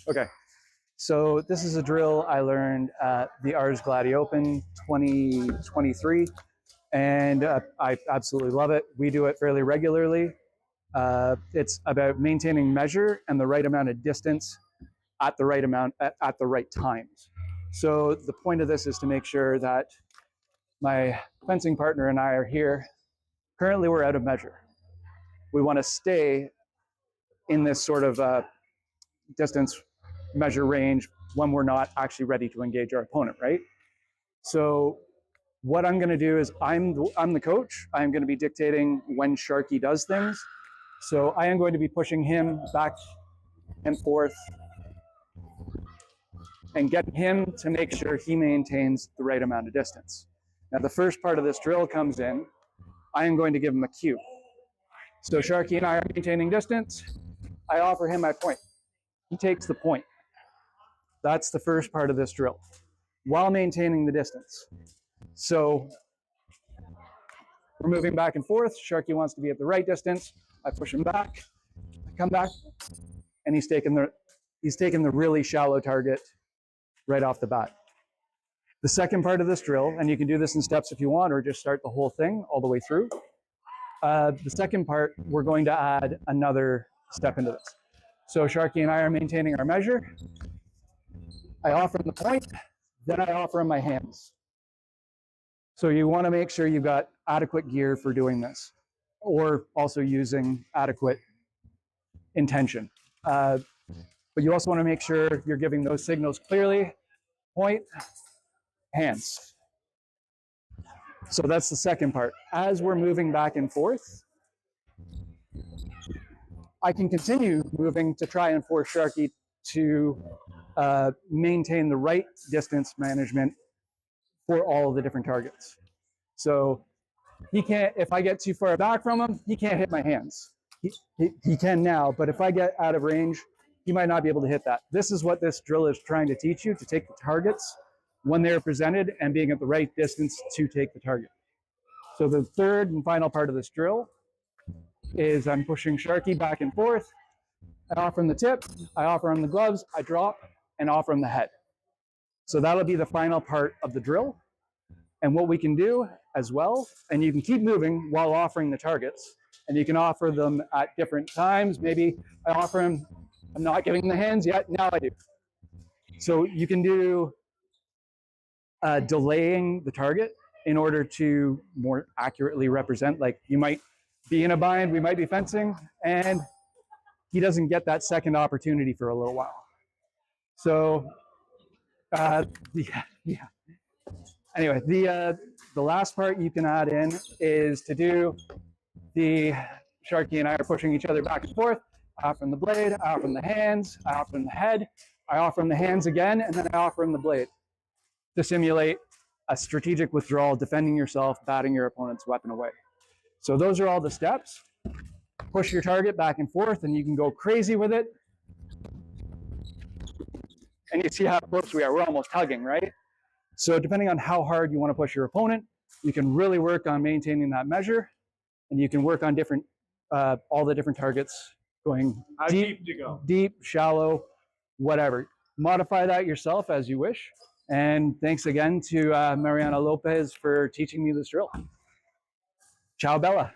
Okay, so this is a drill I learned at the Ars Gladi Open 2023, and I absolutely love it. We do it fairly regularly. It's about maintaining measure and the right amount of distance at the right amount at the right times. So the point of this is to make sure that my fencing partner and I are here. Currently, we're out of measure. We want to stay in this sort of distance measure range when we're not actually ready to engage our opponent, right? So what I'm going to do is I'm the coach. I'm going to be dictating when Sharky does things. So I am going to be pushing him back and forth and getting him to make sure he maintains the right amount of distance. Now, the first part of this drill comes in. I am going to give him a cue. So Sharky and I are maintaining distance. I offer him my point. He takes the point. That's the first part of this drill, while maintaining the distance. So we're moving back and forth. Sharky wants to be at the right distance. I push him back. I come back, and he's taking the really shallow target right off the bat. The second part of this drill, and you can do this in steps if you want, or just start the whole thing all the way through. The second part, we're going to add another step into this. So Sharky and I are maintaining our measure. I offer him the point, then I offer him my hands. So you want to make sure you've got adequate gear for doing this, or also using adequate intention. But you also want to make sure you're giving those signals clearly. Point, hands. So that's the second part. As we're moving back and forth, I can continue moving to try and force Sharky to maintain the right distance management for all of the different targets. So he can't, if I get too far back from him, he can't hit my hands. He can now, but if I get out of range, he might not be able to hit that. This is what this drill is trying to teach you, to take the targets when they're presented and being at the right distance to take the target. So the third and final part of this drill is I'm pushing Sharky back and forth. I offer him the tip, I offer him the gloves, I drop, and offer him the head. So that'll be the final part of the drill. And what we can do as well, and you can keep moving while offering the targets, and you can offer them at different times. Maybe I offer him, I'm not giving the hands yet, now I do. So you can do delaying the target in order to more accurately represent, like you might be in a bind, we might be fencing, and he doesn't get that second opportunity for a little while. So anyway, the last part you can add in is to do the Sharky and I are pushing each other back and forth. I offer him the blade, I offer him the hands, I offer him the head, I offer him the hands again, and then I offer him the blade to simulate a strategic withdrawal, defending yourself, batting your opponent's weapon away. So those are all the steps. Push your target back and forth, and you can go crazy with it. And you see how close we are. We're almost hugging, right? So depending on how hard you want to push your opponent, you can really work on maintaining that measure, and you can work on different, all the different targets going deep, shallow, whatever. Modify that yourself as you wish. And thanks again to Mariana López for teaching me this drill. Ciao, Bella.